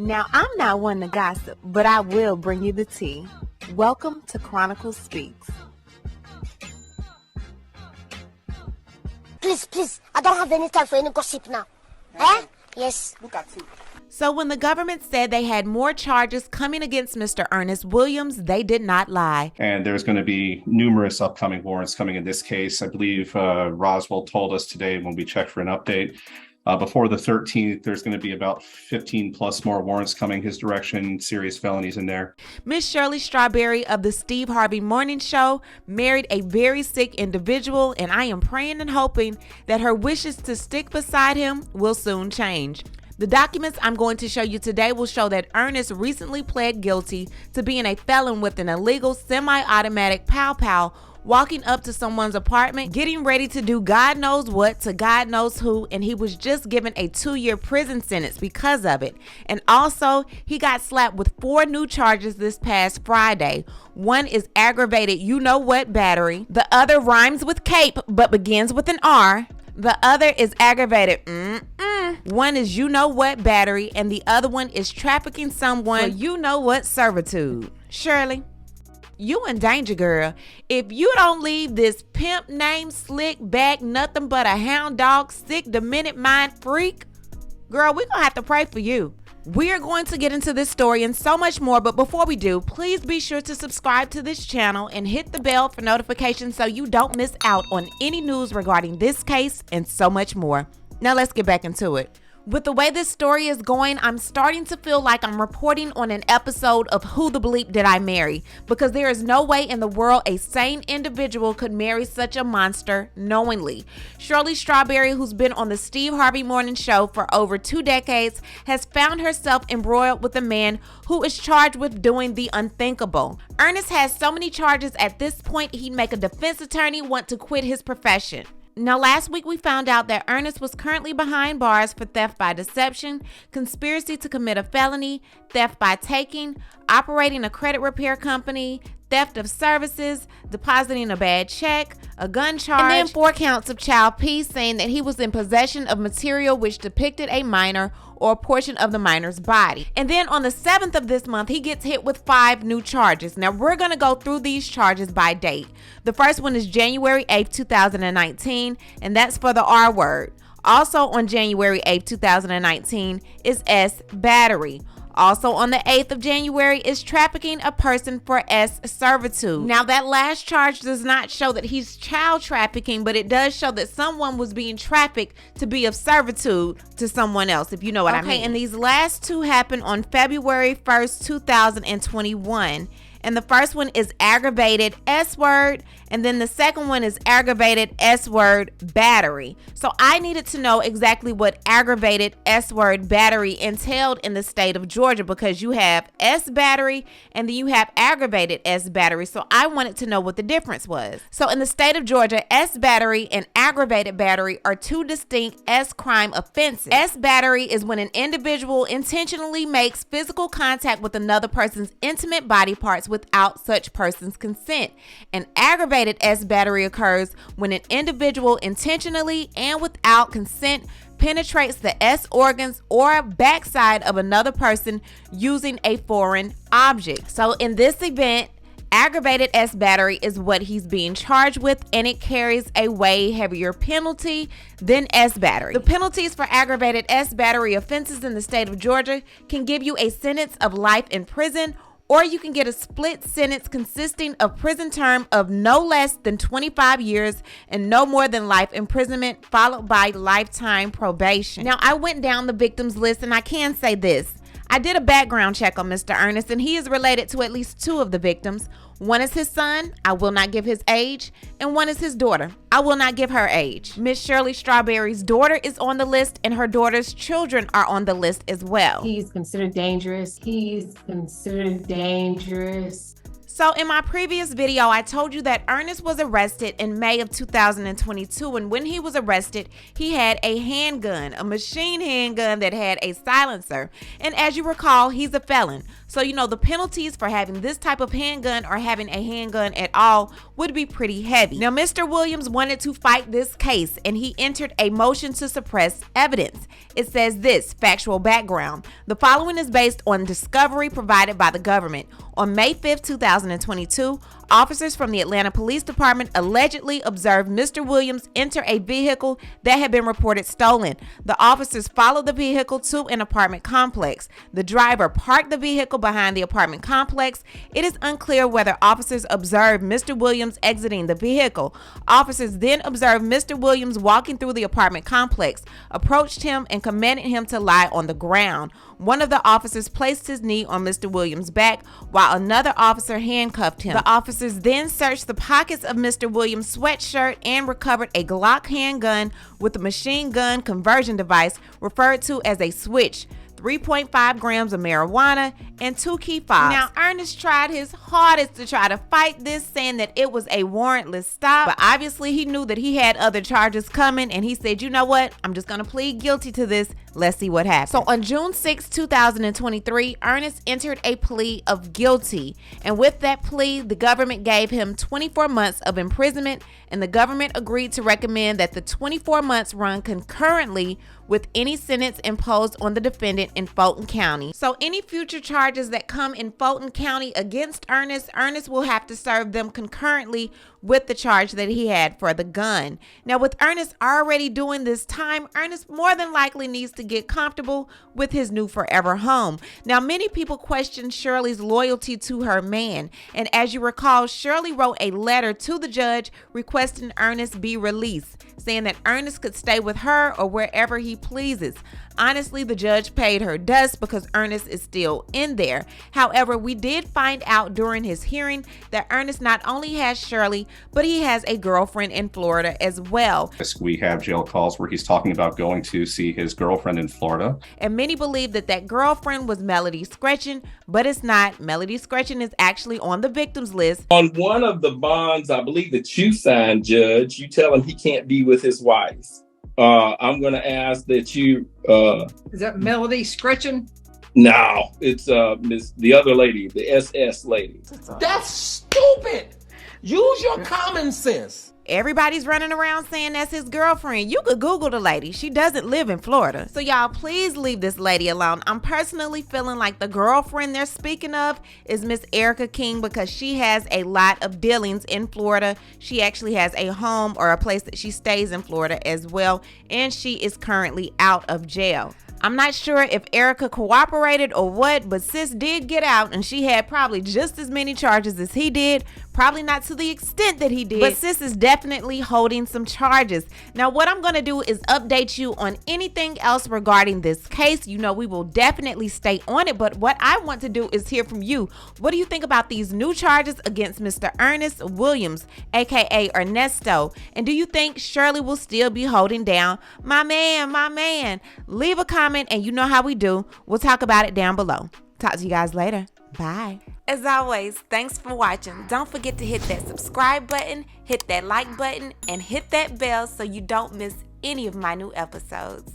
Now, I'm not one to gossip, but I will bring you the tea. Welcome to Chronicle Speaks. Please, I don't have any time for any gossip now. Eh? Yes. Look at you. So when the government said they had more charges coming against Mr. Ernest Williams, they did not lie. And there's going to be numerous upcoming warrants coming in this case. I believe Roswell told us today when we checked for an update. Before the 13th, there's going to be about 15 plus more warrants coming his direction, serious felonies in there. Miss Shirley Strawberry of the Steve Harvey Morning Show married a very sick individual, and I am praying and hoping that her wishes to stick beside him will soon change. The documents I'm going to show you today will show that Ernest recently pled guilty to being a felon with an illegal semi-automatic pow-pow, walking up to someone's apartment, getting ready to do God knows what to God knows who, and he was just given a 2-year prison sentence because of it. And also, he got slapped with 4 new charges this past Friday. One is aggravated you-know-what battery. The other rhymes with cape but begins with an R. The other is aggravated One is you-know-what battery, and the other one is trafficking someone for you-know-what servitude. Shirley, you in danger, girl. If you don't leave this pimp named Slick back nothing but a hound dog, sick, demented mind freak, girl, we're gonna have to pray for you. We are going to get into this story and so much more, but before we do, please be sure to subscribe to this channel and hit the bell for notifications so you don't miss out on any news regarding this case and so much more. Now let's get back into it. With the way this story is going, I'm starting to feel like I'm reporting on an episode of Who the Bleep Did I Marry? Because there is no way in the world a sane individual could marry such a monster knowingly. Shirley Strawberry, who's been on the Steve Harvey Morning Show for over 2 decades, has found herself embroiled with a man who is charged with doing the unthinkable. Ernest has so many charges at this point he'd make a defense attorney want to quit his profession. Now, last week we found out that Ernest was currently behind bars for theft by deception, conspiracy to commit a felony, theft by taking, operating a credit repair company, theft of services, depositing a bad check, a gun charge, and then 4 counts of child peace, saying that he was in possession of material which depicted a minor or a portion of the minor's body. And then on the 7th of this month, he gets hit with 5 new charges. Now, we're going to go through these charges by date. The first one is January 8th, 2019, and that's for the R word. Also on January 8th, 2019 is S, battery. Also on the 8th of January is trafficking a person for S, servitude. Now, that last charge does not show that he's child trafficking, but it does show that someone was being trafficked to be of servitude to someone else, if you know what I mean. And these last 2 happened on February 1st, 2021. And the first one is aggravated S word, and then the second one is aggravated S word battery. So I needed to know exactly what aggravated S word battery entailed in the state of Georgia, because you have S battery and then you have aggravated S battery. So I wanted to know what the difference was. So in the state of Georgia, S battery and aggravated battery are 2 distinct S crime offenses. S battery is when an individual intentionally makes physical contact with another person's intimate body parts without such person's consent. An aggravated S battery occurs when an individual intentionally and without consent penetrates the S organs or backside of another person using a foreign object. So in this event, aggravated S battery is what he's being charged with, and it carries a way heavier penalty than S battery. The penalties for aggravated S battery offenses in the state of Georgia can give you a sentence of life in prison, or you can get a split sentence consisting of prison term of no less than 25 years and no more than life imprisonment, followed by lifetime probation. Now, I went down the victims list, and I can say this. I did a background check on Mr. Ernest, and he is related to at least 2 of the victims. One is his son, I will not give his age, and one is his daughter. I will not give her age. Miss Shirley Strawberry's daughter is on the list, and her daughter's children are on the list as well. He's considered dangerous. So in my previous video, I told you that Ernest was arrested in May of 2022, and when he was arrested, he had a handgun, a machine handgun that had a silencer. And as you recall, he's a felon. So, you know, the penalties for having this type of handgun or having a handgun at all would be pretty heavy. Now, Mr. Williams wanted to fight this case, and he entered a motion to suppress evidence. It says this, factual background. The following is based on discovery provided by the government. On May 5th, 2022, officers from the Atlanta Police Department allegedly observed Mr. Williams enter a vehicle that had been reported stolen. The officers followed the vehicle to an apartment complex. The driver parked the vehicle behind the apartment complex. It is unclear whether officers observed Mr. Williams exiting the vehicle. Officers then observed Mr. Williams walking through the apartment complex, approached him, and commanded him to lie on the ground. One of the officers placed his knee on Mr. Williams' back while another officer handcuffed him. The officers then searched the pockets of Mr. Williams' sweatshirt and recovered a Glock handgun with a machine gun conversion device referred to as a switch, 3.5 grams of marijuana, and 2 key fobs. Now, Ernest tried his hardest to try to fight this, saying that it was a warrantless stop, but obviously he knew that he had other charges coming, and he said, you know what, I'm just gonna plead guilty to this. Let's see what happens. So on June 6, 2023, Ernest entered a plea of guilty, and with that plea, the government gave him 24 months of imprisonment, and the government agreed to recommend that the 24 months run concurrently with any sentence imposed on the defendant in Fulton County. So any future charges that come in Fulton County against Ernest will have to serve them concurrently with the charge that he had for the gun. Now, with Ernest already doing this time, Ernest more than likely needs to get comfortable with his new forever home. Now, many people question Shirley's loyalty to her man, and as you recall, Shirley wrote a letter to the judge requesting Ernest be released, saying that Ernest could stay with her or wherever he pleases. Honestly, the judge paid her dust because Ernest is still in there. However, we did find out during his hearing that Ernest not only has Shirley, but he has a girlfriend in Florida as well. We have jail calls where he's talking about going to see his girlfriend in Florida. And many believe that that girlfriend was Melody Scretchen, but it's not. Melody Scretchen is actually on the victims list. On one of the bonds, I believe that you signed, Judge, you tell him he can't be with his wife. I'm going to ask that you... Is that Melody Scretchen? No, it's the other lady, the SS lady. That's stupid. Use your common sense. Everybody's running around saying that's his girlfriend. You could Google the lady. She doesn't live in Florida. So y'all, please leave this lady alone. I'm personally feeling like the girlfriend they're speaking of is Miss Erica King, because she has a lot of dealings in Florida. She actually has a home or a place that she stays in Florida as well, and she is currently out of jail. I'm not sure if Erica cooperated or what, but sis did get out, and she had probably just as many charges as he did. Probably not to the extent that he did, but sis is definitely holding some charges. Now, what I'm going to do is update you on anything else regarding this case. You know, we will definitely stay on it, but what I want to do is hear from you. What do you think about these new charges against Mr. Ernest Williams, aka Ernesto? And do you think Shirley will still be holding down my man? Leave a comment, and you know how we do. We'll talk about it down below. Talk to you guys later. Bye. As always, thanks for watching. Don't forget to hit that subscribe button, hit that like button, and hit that bell so you don't miss any of my new episodes.